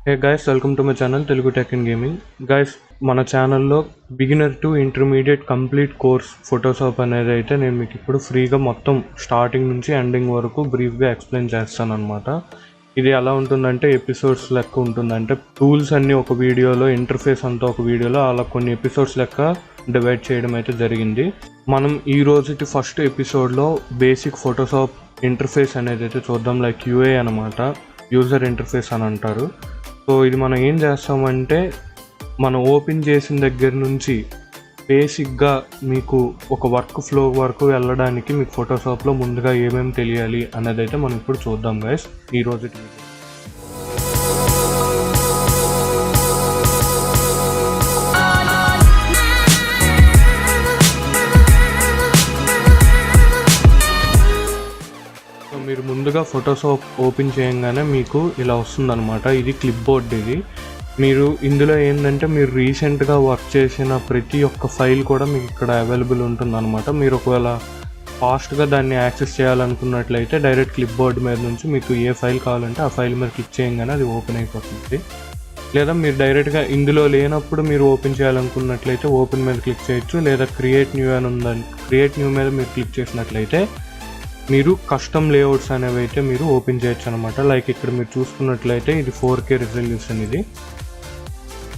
Hey guys, welcome to my channel Telugu tech and gaming. Guys, మన ఛానల్లో beginner to intermediate complete course Photoshop అనేది అయితే నేను మీకు ఇప్పుడు ఫ్రీగా మొత్తం స్టార్టింగ్ నుంచి ఎండింగ్ వరకు బ్రీఫ్గా ఎక్స్ప్లెయిన్ చేస్తాను అనమాట. ఇది ఎలా ఉంటుందంటే ఎపిసోడ్స్ లెక్క ఉంటుందంటే టూల్స్ అన్నీ ఒక వీడియోలో, ఇంటర్ఫేస్ అంతా ఒక వీడియోలో, అలా కొన్ని ఎపిసోడ్స్ లెక్క డివైడ్ చేయడం అయితే జరిగింది. మనం ఈ రోజుటి ఫస్ట్ ఎపిసోడ్లో బేసిక్ ఫోటోషాప్ ఇంటర్ఫేస్ అనేది అయితే చూద్దాం. లైక్ యూఏ అనమాట, యూజర్ ఇంటర్ఫేస్ అని అంటారు. సో ఇది మనం ఏం చేస్తామంటే మనం ఓపెన్ చేసిన దగ్గర నుంచి బేసిక్గా మీకు ఒక వర్క్ ఫ్లో వరకు వెళ్ళడానికి మీకు ఫోటోషాప్లో ముందుగా ఏమేమి తెలియాలి అనేది అయితే మనం ఇప్పుడు చూద్దాం గైస్ ఈరోజు. మీరు ముందుగా ఫోటోషాప్ ఓపెన్ చేయగానే మీకు ఇలా వస్తుందన్నమాట. ఇది క్లిప్ బోర్డ్. ఇది మీరు ఇందులో ఏంటంటే మీరు రీసెంట్గా వర్క్ చేసిన ప్రతి ఒక్క ఫైల్ కూడా మీకు ఇక్కడ అవైలబుల్ ఉంటుందన్నమాట. మీరు ఒకవేళ ఫాస్ట్గా దాన్ని యాక్సెస్ చేయాలనుకున్నట్లయితే డైరెక్ట్ క్లిప్ బోర్డ్ మీద నుంచి మీకు ఏ ఫైల్ కావాలంటే ఆ ఫైల్ మీద క్లిక్ చేయగానే అది ఓపెన్ అయిపోతుంది. లేదా మీరు డైరెక్ట్గా ఇందులో లేనప్పుడు మీరు ఓపెన్ చేయాలనుకున్నట్లయితే ఓపెన్ మీద క్లిక్ చేయొచ్చు. లేదా క్రియేట్ న్యూ అని ఉందని క్రియేట్ న్యూ మీద మీరు క్లిక్ చేసినట్లయితే మీరు కస్టమ్ లేఅవుట్స్ అనేవి అయితే మీరు ఓపెన్ చేయొచ్చు అనమాట. లైక్ ఇక్కడ మీరు చూసుకున్నట్లయితే ఇది 4K రిజల్యూషన్. ఇది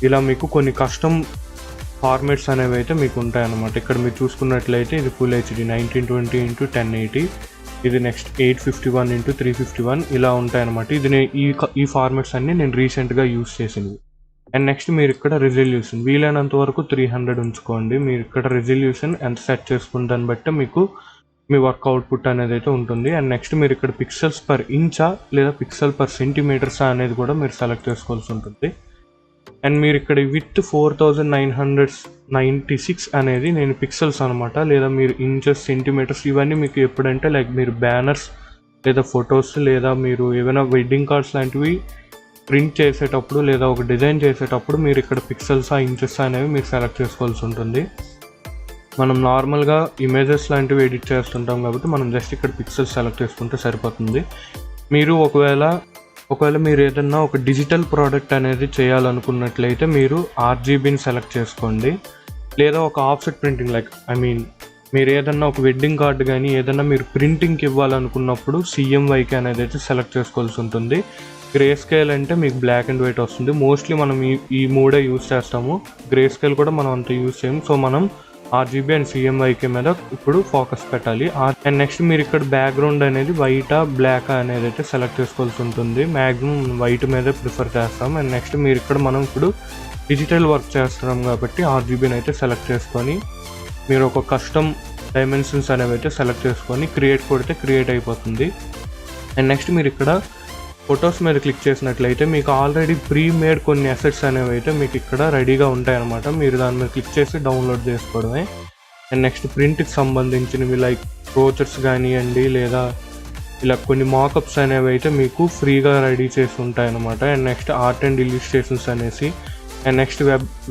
ఇలా మీకు కొన్ని కస్టమ్ ఫార్మాట్స్ అనేవి అయితే మీకు ఉంటాయన్నమాట. ఇక్కడ మీరు చూసుకున్నట్లయితే ఇది ఫుల్ హెచ్డి 1920x1080, ఇది నెక్స్ట్ 851x351 ఇలా ఉంటాయన్నమాట. ఇది ఈ ఫార్మాట్స్ అన్నీ నేను రీసెంట్గా యూస్ చేసినవి. అండ్ నెక్స్ట్ మీరు ఇక్కడ రిజల్యూషన్ వీలైనంత వరకు 300 ఉంచుకోండి. మీరు ఇక్కడ రిజల్యూషన్ ఎంత సెట్ చేసుకున్న దాన్ని బట్టి మీకు మీ వర్క్ అవుట్పుట్ అనేది అయితే ఉంటుంది. అండ్ నెక్స్ట్ మీరు ఇక్కడ పిక్సెల్స్ పర్ ఇంచా లేదా పిక్సెల్ పర్ సెంటీమీటర్సా అనేది కూడా మీరు సెలెక్ట్ చేసుకోవాల్సి ఉంటుంది. అండ్ మీరు ఇక్కడ విత్ 4996 అనేది నేను పిక్సెల్స్ అనమాట, లేదా మీరు ఇంచెస్, సెంటీమీటర్స్ ఇవన్నీ మీకు ఎప్పుడంటే లైక్ మీరు బ్యానర్స్ లేదా ఫొటోస్ లేదా మీరు ఏమైనా వెడ్డింగ్ కార్డ్స్ లాంటివి ప్రింట్ చేసేటప్పుడు లేదా ఒక డిజైన్ చేసేటప్పుడు మీరు ఇక్కడ పిక్సెల్సా ఇంచెస్ అనేవి మీరు సెలెక్ట్ చేసుకోవాల్సి ఉంటుంది. మనం నార్మల్గా ఇమేజెస్ లాంటివి ఎడిట్ చేస్తుంటాం కాబట్టి మనం జస్ట్ ఇక్కడ పిక్సెల్స్ సెలెక్ట్ చేసుకుంటే సరిపోతుంది. మీరు ఒకవేళ మీరు ఏదన్నా ఒక డిజిటల్ ప్రోడక్ట్ అనేది చేయాలనుకున్నట్లయితే మీరు RGBని సెలెక్ట్ చేసుకోండి. లేదా ఒక ఆఫ్సెట్ ప్రింటింగ్ లైక్ మీరు ఏదన్నా ఒక వెడ్డింగ్ కార్డు కానీ ఏదన్నా మీరు ప్రింటింగ్కి ఇవ్వాలనుకున్నప్పుడు CMYK అనేది అయితే సెలెక్ట్ చేసుకోవాల్సి ఉంటుంది. గ్రే స్కేల్ అంటే మీకు బ్లాక్ అండ్ వైట్ వస్తుంది. మోస్ట్లీ మనం ఈ మూడే యూజ్ చేస్తాము. గ్రే స్కేల్ కూడా మనం అంత యూజ్ చేయము. సో మనం RGB అండ్ CMYK మీద ఇప్పుడు ఫోకస్ పెట్టాలి. అండ్ నెక్స్ట్ మీరు ఇక్కడ బ్యాక్గ్రౌండ్ అనేది వైటా బ్లాక్ అనేది అయితే సెలెక్ట్ చేసుకోవాల్సి ఉంటుంది. మ్యాక్సిమం వైట్ మీదే ప్రిఫర్ చేస్తాం. అండ్ నెక్స్ట్ మీరు ఇక్కడ మనం ఇప్పుడు డిజిటల్ వర్క్ చేస్తున్నాం కాబట్టి RGBని అయితే సెలెక్ట్ చేసుకొని మీరు ఒక కస్టమ్ డైమెన్షన్స్ అనేవి అయితే సెలెక్ట్ చేసుకొని క్రియేట్ కొడితే క్రియేట్ అయిపోతుంది. అండ్ నెక్స్ట్ మీరు ఇక్కడ ఫొటోస్ మీద క్లిక్ చేసినట్లయితే మీకు ఆల్రెడీ ప్రీ మేడ్ కొన్ని అసెట్స్ అనేవి అయితే మీకు ఇక్కడ రెడీగా ఉంటాయన్నమాట. మీరు దాని మీద క్లిక్ చేసి డౌన్లోడ్ చేసుకోవడమే. అండ్ నెక్స్ట్ ప్రింట్కి సంబంధించినవి లైక్ బ్రోచర్స్ కానివ్వండి లేదా ఇలా కొన్ని మాకప్స్ అనేవి అయితే మీకు ఫ్రీగా రెడీ చేసి ఉంటాయన్నమాట. And next art and illustrations అనేసి అండ్ నెక్స్ట్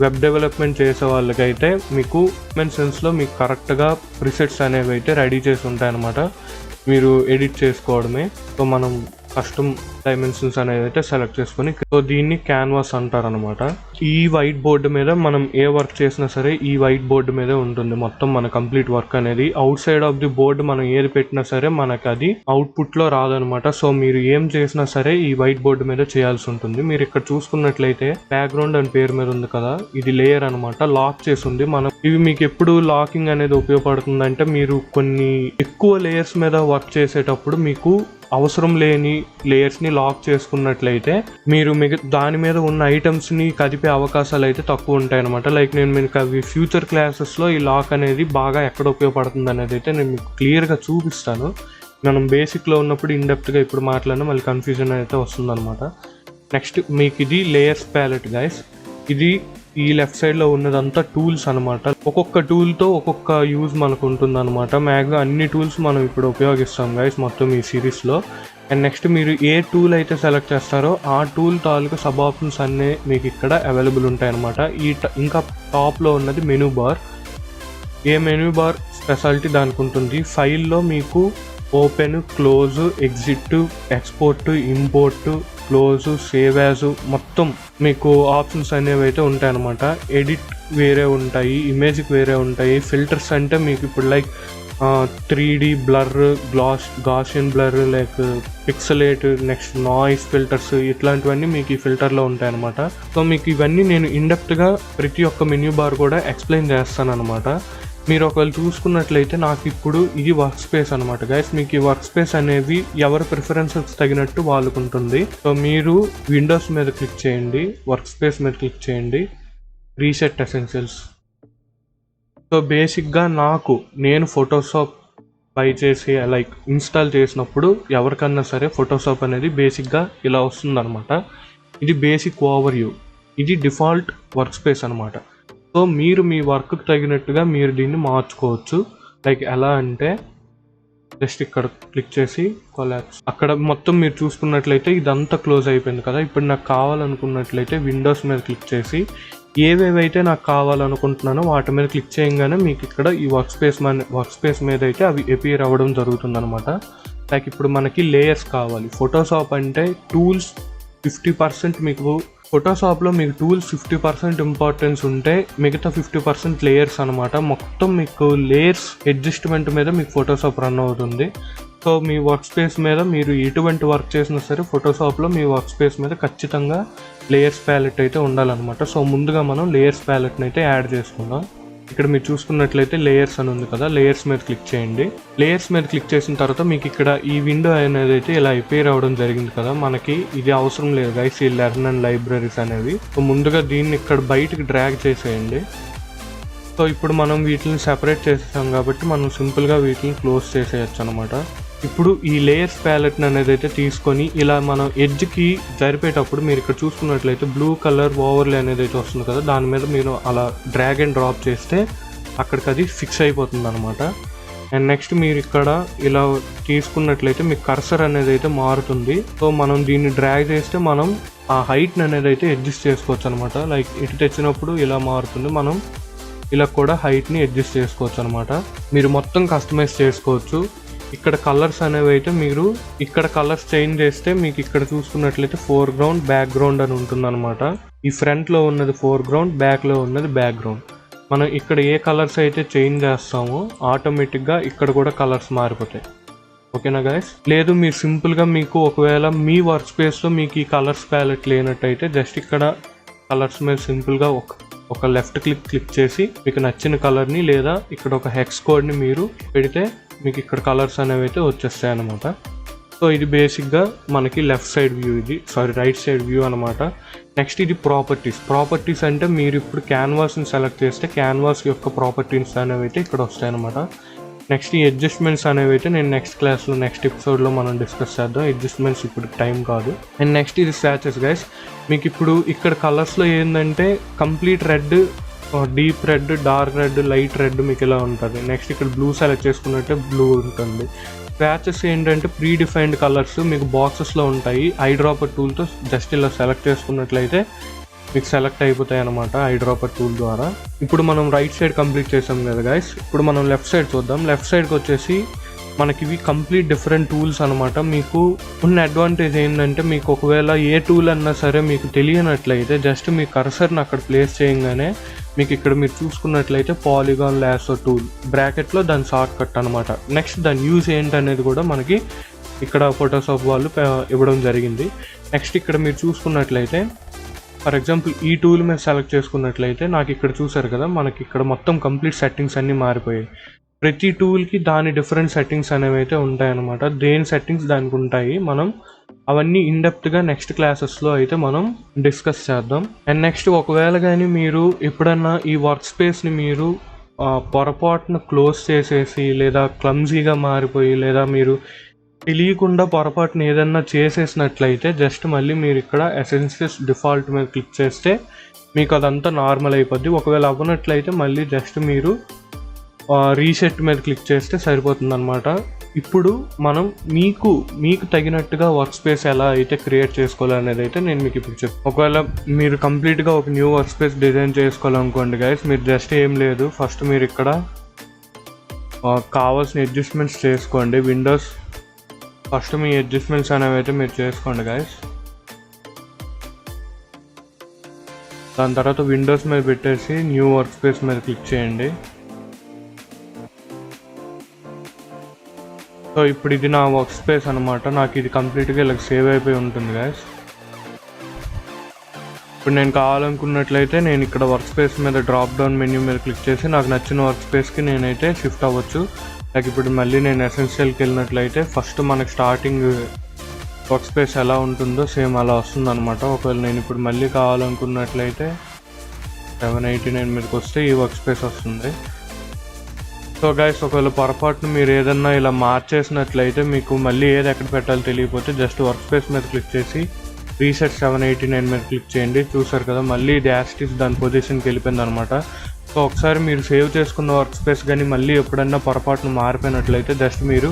వెబ్ డెవలప్మెంట్ చేసే వాళ్ళకైతే మీకు డైమెన్షన్స్లో మీకు కరెక్ట్గా ప్రిసెట్స్ అనేవి అయితే రెడీ చేసి ఉంటాయన్నమాట. మీరు ఎడిట్ చేసుకోవడమే. సో మనం కస్టమ్ డైమెన్షన్స్ అనేది అయితే సెలెక్ట్ చేసుకొని సో దీన్ని క్యాన్వాస్ అంటారు అనమాట. ఈ వైట్ బోర్డు మీద మనం ఏ వర్క్ చేసినా సరే ఈ వైట్ బోర్డు మీదే ఉంటుంది మొత్తం మన కంప్లీట్ వర్క్ అనేది. Out side of the board మనం ఏది పెట్టినా సరే మనకు అది అవుట్పుట్ లో రాదనమాట. సో మీరు ఏం చేసినా సరే ఈ వైట్ బోర్డు మీద చేయాల్సి ఉంటుంది. మీరు ఇక్కడ చూసుకున్నట్లయితే బ్యాక్గ్రౌండ్ అని పేరు మీద ఉంది కదా, ఇది లేయర్ అనమాట, లాక్ చేసి ఉంది. మనం ఇవి మీకు ఎప్పుడు లాకింగ్ అనేది ఉపయోగపడుతుందంటే మీరు కొన్ని ఎక్కువ లేయర్స్ మీద వర్క్ చేసేటప్పుడు మీకు అవసరం లేని లేయర్స్ని లాక్ చేసుకున్నట్లయితే మీరు దాని మీద ఉన్న ఐటమ్స్ని కదిపే అవకాశాలు అయితే తక్కువ ఉంటాయి అనమాట. లైక్ నేను మీకు అవి ఫ్యూచర్ క్లాసెస్లో ఈ లాక్ అనేది బాగా ఎక్కడ ఉపయోగపడుతుంది అనేది అయితే నేను మీకు క్లియర్గా చూపిస్తాను. మనం బేసిక్లో ఉన్నప్పుడు ఇన్డెప్త్గా ఇప్పుడు మాట్లాడినా మళ్ళీ కన్ఫ్యూజన్ అయితే వస్తుందన్నమాట. నెక్స్ట్ మీకు ఇది లేయర్స్ ప్యాలెట్ గైస్. ఇది ఈ లెఫ్ట్ సైడ్లో ఉన్నదంతా టూల్స్ అనమాట. ఒక్కొక్క టూల్తో ఒక్కొక్క యూజ్ మనకు ఉంటుంది అనమాట. మ్యాక్సిమం అన్ని టూల్స్ మనం ఇప్పుడు ఉపయోగిస్తాం గైస్ మొత్తం ఈ సిరీస్లో. అండ్ నెక్స్ట్ మీరు ఏ టూల్ అయితే సెలెక్ట్ చేస్తారో ఆ టూల్ తాలూకు సబ్ ఆప్షన్స్ అన్నీ మీకు ఇక్కడ అవైలబుల్ ఉంటాయన్నమాట. ఇంకా టాప్లో ఉన్నది మెనూ బార్. ఏ మెనూ బార్ స్పెషాలిటీ దానికి ఉంటుంది. ఫైల్లో మీకు open, close, exit, export, import, close, save as మొత్తం మీకు ఆప్షన్స్ అనేవి అయితే ఉంటాయి అన్నమాట. ఎడిట్ వేరే ఉంటాయి, ఇమేజ్కి వేరే ఉంటాయి. ఫిల్టర్స్ అంటే మీకు ఇప్పుడు like 3D blur, Gaussian blur, like pixelate, next noise filters, ఇట్లాంటివన్నీ మీకు ఈ ఫిల్టర్లో ఉంటాయన్నమాట. సో మీకు ఇవన్నీ నేను ఇన్డెప్త్గా ప్రతి ఒక్క మెన్యూ బార్ కూడా ఎక్స్ప్లెయిన్ చేస్తాను అనమాట. మీరు ఒకవేళ చూసుకున్నట్లయితే నాకు ఇప్పుడు ఇది వర్క్ స్పేస్ అనమాట గైస్. మీకు ఈ వర్క్ స్పేస్ అనేవి ఎవరి ప్రిఫరెన్సెస్ తగినట్టు వాళ్ళకు ఉంటుంది. సో మీరు విండోస్ మీద క్లిక్ చేయండి, వర్క్ స్పేస్ మీద క్లిక్ చేయండి, రీసెట్ ఎసెన్షియల్స్. సో బేసిక్గా నేను ఫోటోషాప్ బై చేసి లైక్ ఇన్స్టాల్ చేసినప్పుడు ఎవరికన్నా సరే ఫోటోషాప్ అనేది బేసిక్గా ఇలా వస్తుందన్నమాట. ఇది బేసిక్ ఓవర్ వ్యూ, ఇది డిఫాల్ట్ వర్క్ స్పేస్ అనమాట. సో మీరు మీ వర్క్కి తగినట్టుగా మీరు దీన్ని మార్చుకోవచ్చు. లైక్ ఎలా అంటే జస్ట్ ఇక్కడ క్లిక్ చేసి కొలాప్స్, అక్కడ మొత్తం మీరు చూసుకున్నట్లయితే ఇదంతా క్లోజ్ అయిపోయింది కదా. ఇప్పుడు నాకు కావాలనుకున్నట్లయితే విండోస్ మీద క్లిక్ చేసి ఏవేవైతే నాకు కావాలనుకుంటున్నానో వాటి మీద క్లిక్ చేయగానే మీకు ఇక్కడ ఈ వర్క్ స్పేస్ మీద అయితే అవి అపియర్ అవ్వడం జరుగుతుంది అనమాట. లైక్ ఇప్పుడు మనకి లేయర్స్ కావాలి. ఫోటోషాప్ అంటే టూల్స్ 50% మీకు ఫోటోషాప్లో మీకు టూల్స్ 50% ఇంపార్టెన్స్ ఉంటే మిగతా 50% లేయర్స్ అనమాట. మొత్తం మీకు లేయర్స్ అడ్జస్ట్మెంట్ మీద మీకు ఫోటోషాప్ రన్ అవుతుంది. సో మీ వర్క్ స్పేస్ మీద మీరు ఎటువంటి వర్క్ చేసినా సరే ఫోటోషాప్లో మీ వర్క్ స్పేస్ మీద ఖచ్చితంగా లేయర్స్ ప్యాలెట్ అయితే ఉండాలన్నమాట. సో ముందుగా మనం లేయర్స్ ప్యాలెట్ని అయితే యాడ్ చేసుకుందాం. ఇక్కడ మీరు చూసుకున్నట్లయితే లేయర్స్ అని ఉంది కదా, లేయర్స్ మీద క్లిక్ చేయండి. లేయర్స్ మీద క్లిక్ చేసిన తర్వాత మీకు ఇక్కడ ఈ విండో అనేది అయితే ఇలా అపియర్ అవ్వడం జరిగింది కదా. మనకి ఇది అవసరం లేదు గైస్, ఈ లెర్న్ అండ్ లైబ్రరీస్ అనేవి. సో ముందుగా దీన్ని ఇక్కడ బయటకు డ్రాగ్ చేసేయండి. సో ఇప్పుడు మనం వీటిని సెపరేట్ చేసేసాం కాబట్టి మనం సింపుల్గా వీటిని క్లోజ్ చేసేయచ్చు అనమాట. ఇప్పుడు ఈ లేయర్స్ ప్యాలెట్ని అనేది అయితే తీసుకొని ఇలా మనం ఎడ్జ్కి జరిపేటప్పుడు మీరు ఇక్కడ చూసుకున్నట్లయితే బ్లూ కలర్ ఓవర్లే అనేది అయితే వస్తుంది కదా, దాని మీద మీరు అలా డ్రాగ్ అండ్ డ్రాప్ చేస్తే అక్కడికి అది ఫిక్స్ అయిపోతుంది అనమాట. అండ్ నెక్స్ట్ మీరు ఇక్కడ ఇలా తీసుకున్నట్లయితే మీకు కర్సర్ అనేది అయితే మారుతుంది. సో మనం దీన్ని డ్రాగ్ చేస్తే మనం ఆ హైట్ని అనేది అయితే అడ్జస్ట్ చేసుకోవచ్చు అనమాట. లైక్ ఇటు తెచ్చినప్పుడు ఇలా మారుతుంది, మనం ఇలా కూడా హైట్ని అడ్జస్ట్ చేసుకోవచ్చు అనమాట. మీరు మొత్తం కస్టమైజ్ చేసుకోవచ్చు. ఇక్కడ కలర్స్ అనేవి అయితే మీరు ఇక్కడ కలర్స్ చేంజ్ చేస్తే మీకు ఇక్కడ చూసుకున్నట్లయితే ఫోర్గ్రౌండ్, బ్యాక్గ్రౌండ్ అని ఉంటుంది అనమాట. ఈ ఫ్రంట్లో ఉన్నది ఫోర్గ్రౌండ్, బ్యాక్లో ఉన్నది బ్యాక్గ్రౌండ్. మనం ఇక్కడ ఏ కలర్స్ అయితే చేంజ్ చేస్తామో ఆటోమేటిక్గా ఇక్కడ కూడా కలర్స్ మారిపోతాయి. ఓకేనా గైస్? లేదు మీరు సింపుల్గా మీకు ఒకవేళ మీ వర్క్ స్పేస్లో మీకు ఈ కలర్స్ ప్యాలెట్ లేనట్టయితే జస్ట్ ఇక్కడ కలర్స్ మీద సింపుల్గా ఒక లెఫ్ట్ క్లిక్ చేసి మీకు నచ్చిన కలర్ని లేదా ఇక్కడ ఒక హెక్స్ కోడ్ని మీరు పెడితే మీకు ఇక్కడ కలర్స్ అనేవి అయితే వచ్చేస్తాయి అన్నమాట. సో ఇది బేసిక్గా మనకి రైట్ సైడ్ వ్యూ అనమాట. నెక్స్ట్ ఇది ప్రాపర్టీస్ అంటే మీరు ఇప్పుడు క్యాన్వాస్ని సెలెక్ట్ చేస్తే క్యాన్వాస్ యొక్క ప్రాపర్టీస్ అనేవి అయితే ఇక్కడ వస్తాయన్నమాట. నెక్స్ట్ ఈ అడ్జస్ట్మెంట్స్ అనేవి అయితే నేను నెక్స్ట్ ఎపిసోడ్లో మనం డిస్కస్ చేద్దాం. అడ్జస్ట్మెంట్స్ ఇప్పుడు టైం కాదు. అండ్ నెక్స్ట్ ఇది స్వాచెస్ గైస్. మీకు ఇప్పుడు ఇక్కడ కలర్స్లో ఏంటంటే complete red, deep red, dark red, light red మీకు ఇలా ఉంటుంది. నెక్స్ట్ ఇక్కడ బ్లూ సెలెక్ట్ చేసుకున్నట్టే బ్లూ ఉంటుంది. స్వాచెస్ ఏంటంటే ప్రీ డిఫైన్డ్ కలర్స్ మీకు బాక్సెస్లో ఉంటాయి. ఐ డ్రాపర్ టూల్తో జస్ట్ ఇలా సెలెక్ట్ చేసుకున్నట్లయితే మీకు సెలెక్ట్ అయిపోతాయి అనమాట ఐ డ్రాపర్ టూల్ ద్వారా. ఇప్పుడు మనం రైట్ సైడ్ కంప్లీట్ చేసాం కదా గైస్. ఇప్పుడు మనం లెఫ్ట్ సైడ్ చూద్దాం. లెఫ్ట్ సైడ్కి వచ్చేసి మనకి ఇవి కంప్లీట్ డిఫరెంట్ టూల్స్ అనమాట. మీకు ఉన్న అడ్వాంటేజ్ ఏంటంటే మీకు ఒకవేళ ఏ టూల్ అన్నా సరే మీకు తెలియనట్లయితే జస్ట్ మీ కర్సర్ని అక్కడ ప్లేస్ చేయగానే మీకు ఇక్కడ మీరు చూసుకున్నట్లయితే పాలిగాన్ లాసో టూల్ బ్రాకెట్లో దాని షార్ట్ కట్ అనమాట. నెక్స్ట్ దాని యూజ్ ఏంటనేది కూడా మనకి ఇక్కడ ఫోటోషాప్ వాళ్ళు ఇవ్వడం జరిగింది. నెక్స్ట్ ఇక్కడ మీరు చూసుకున్నట్లయితే ఫర్ ఎగ్జాంపుల్ ఈ టూల్ మీద సెలెక్ట్ చేసుకున్నట్లయితే నాకు ఇక్కడ చూసారు కదా, మనకి ఇక్కడ మొత్తం కంప్లీట్ సెట్టింగ్స్ అన్నీ మారిపోయాయి. ప్రతి టూల్కి దాని డిఫరెంట్ సెట్టింగ్స్ అనేవి అయితే ఉంటాయన్నమాట. దేని సెట్టింగ్స్ దానికి ఉంటాయి. మనం అవన్నీ ఇన్డెప్త్గా నెక్స్ట్ క్లాసెస్లో అయితే మనం డిస్కస్ చేద్దాం. అండ్ నెక్స్ట్ ఒకవేళ కానీ మీరు ఎప్పుడన్నా ఈ వర్క్ స్పేస్ని మీరు పొరపాటున క్లోజ్ చేసేసి లేదా క్లమ్జీగా మారిపోయి లేదా మీరు తెలియకుండా పొరపాటున ఏదన్నా చేసేసినట్లయితే జస్ట్ మళ్ళీ మీరు ఇక్కడ ఎసెన్షియల్స్ డిఫాల్ట్ మీద క్లిక్ చేస్తే మీకు అదంతా నార్మల్ అయిపోద్ది. ఒకవేళ అవ్వనట్లయితే మళ్ళీ జస్ట్ మీరు రీసెట్ మీద క్లిక్ చేస్తే సరిపోతుంది అనమాట. ఇప్పుడు మనం మీకు తగినట్టుగా వర్క్ స్పేస్ ఎలా అయితే క్రియేట్ చేసుకోవాలనేది అయితే నేను మీకు ఇప్పుడు చెప్తాను. ఒకవేళ మీరు కంప్లీట్గా ఒక న్యూ వర్క్ స్పేస్ డిజైన్ చేసుకోవాలనుకోండి గైస్, మీరు జస్ట్ ఏం లేదు, ఫస్ట్ మీరు ఇక్కడ కావాల్సిన అడ్జస్ట్మెంట్స్ చేసుకోండి. విండోస్ ఫస్ట్ మీ అడ్జస్ట్మెంట్స్ అనేవి అయితే మీరు చేసుకోండి గైస్. దాని తర్వాత విండోస్ మీద పెట్టేసి న్యూ వర్క్ స్పేస్ మీద క్లిక్ చేయండి. సో ఇప్పుడు ఇది నా వర్క్ స్పేస్ అనమాట. నాకు ఇది కంప్లీట్గా ఇలా సేవ్ అయిపోయి ఉంటుంది గైస్. ఇప్పుడు నేను కావాలనుకున్నట్లయితే నేను ఇక్కడ వర్క్ స్పేస్ మీద డ్రాప్ డౌన్ మెన్యూ మీద క్లిక్ చేసి నాకు నచ్చిన వర్క్ స్పేస్కి నేనైతే షిఫ్ట్ అవ్వచ్చు. లైక్ ఇప్పుడు మళ్ళీ నేను ఎసెన్షియల్కి వెళ్ళినట్లయితే ఫస్ట్ మనకి స్టార్టింగ్ వర్క్ స్పేస్ ఎలా ఉంటుందో సేమ్ అలా వస్తుంది అనమాట. ఒకవేళ నేను ఇప్పుడు మళ్ళీ కావాలనుకున్నట్లయితే 789 మీదకి వస్తే ఈ వర్క్ స్పేస్ వస్తుంది. సో గైస్, ఒకవేళ పొరపాటును మీరు ఏదన్నా ఇలా మార్చేసినట్లయితే మీకు మళ్ళీ ఏది ఎక్కడ పెట్టాలో తెలియకపోతే జస్ట్ వర్క్ స్పేస్ మీద క్లిక్ చేసి రీసెట్ 789 మీద క్లిక్ చేయండి. చూసారు కదా, మళ్ళీ ఇది యాస్టిస్ దాని పొజిషన్కి వెళ్ళిపోయింది అనమాట. సో ఒకసారి మీరు సేవ్ చేసుకున్న వర్క్ స్పేస్ కానీ మళ్ళీ ఎప్పుడన్నా పొరపాటును మారిపోయినట్లయితే జస్ట్ మీరు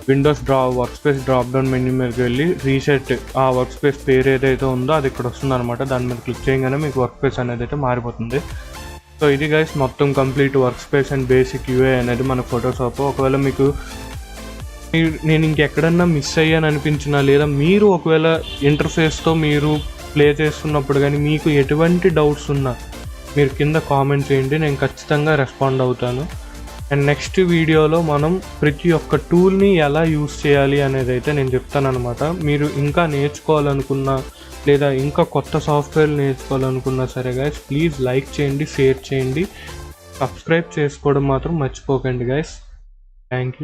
Windows work space drop down menu మీదకి వెళ్ళి రీసెట్ ఆ వర్క్ స్పేస్ పేరు ఏదైతే ఉందో అది ఇక్కడ వస్తుంది అనమాట. దాని మీద క్లిక్ చేయగానే మీకు వర్క్ స్పేస్ అనేది అయితే మారిపోతుంది. సో ఇది గైస్ మొత్తం complete work space and basic UI అనేది మన ఫోటోషాప్. ఒకవేళ మీకు నేను ఇంకెక్కడన్నా మిస్ అయ్యాను అనిపించినా లేదా మీరు ఒకవేళ ఇంటర్ఫేస్తో మీరు ప్లే చేస్తున్నప్పుడు కానీ మీకు ఎటువంటి డౌట్స్ ఉన్నా మీరు కింద కామెంట్ చేయండి, నేను ఖచ్చితంగా రెస్పాండ్ అవుతాను. అండ్ నెక్స్ట్ వీడియోలో మనం ప్రతి ఒక్క టూల్ని ఎలా యూస్ చేయాలి అనేది అయితే నేను చెప్తాను అనమాట. మీరు ఇంకా నేర్చుకోవాలనుకున్నా లేదా ఇంకా కొత్త సాఫ్ట్వేర్ నేర్చుకోవాలనుకున్నా సరే గైస్, ప్లీజ్ లైక్ చేయండి, షేర్ చేయండి, సబ్స్క్రైబ్ చేసుకోవడం మాత్రం మర్చిపోకండి గైస్. Thank you.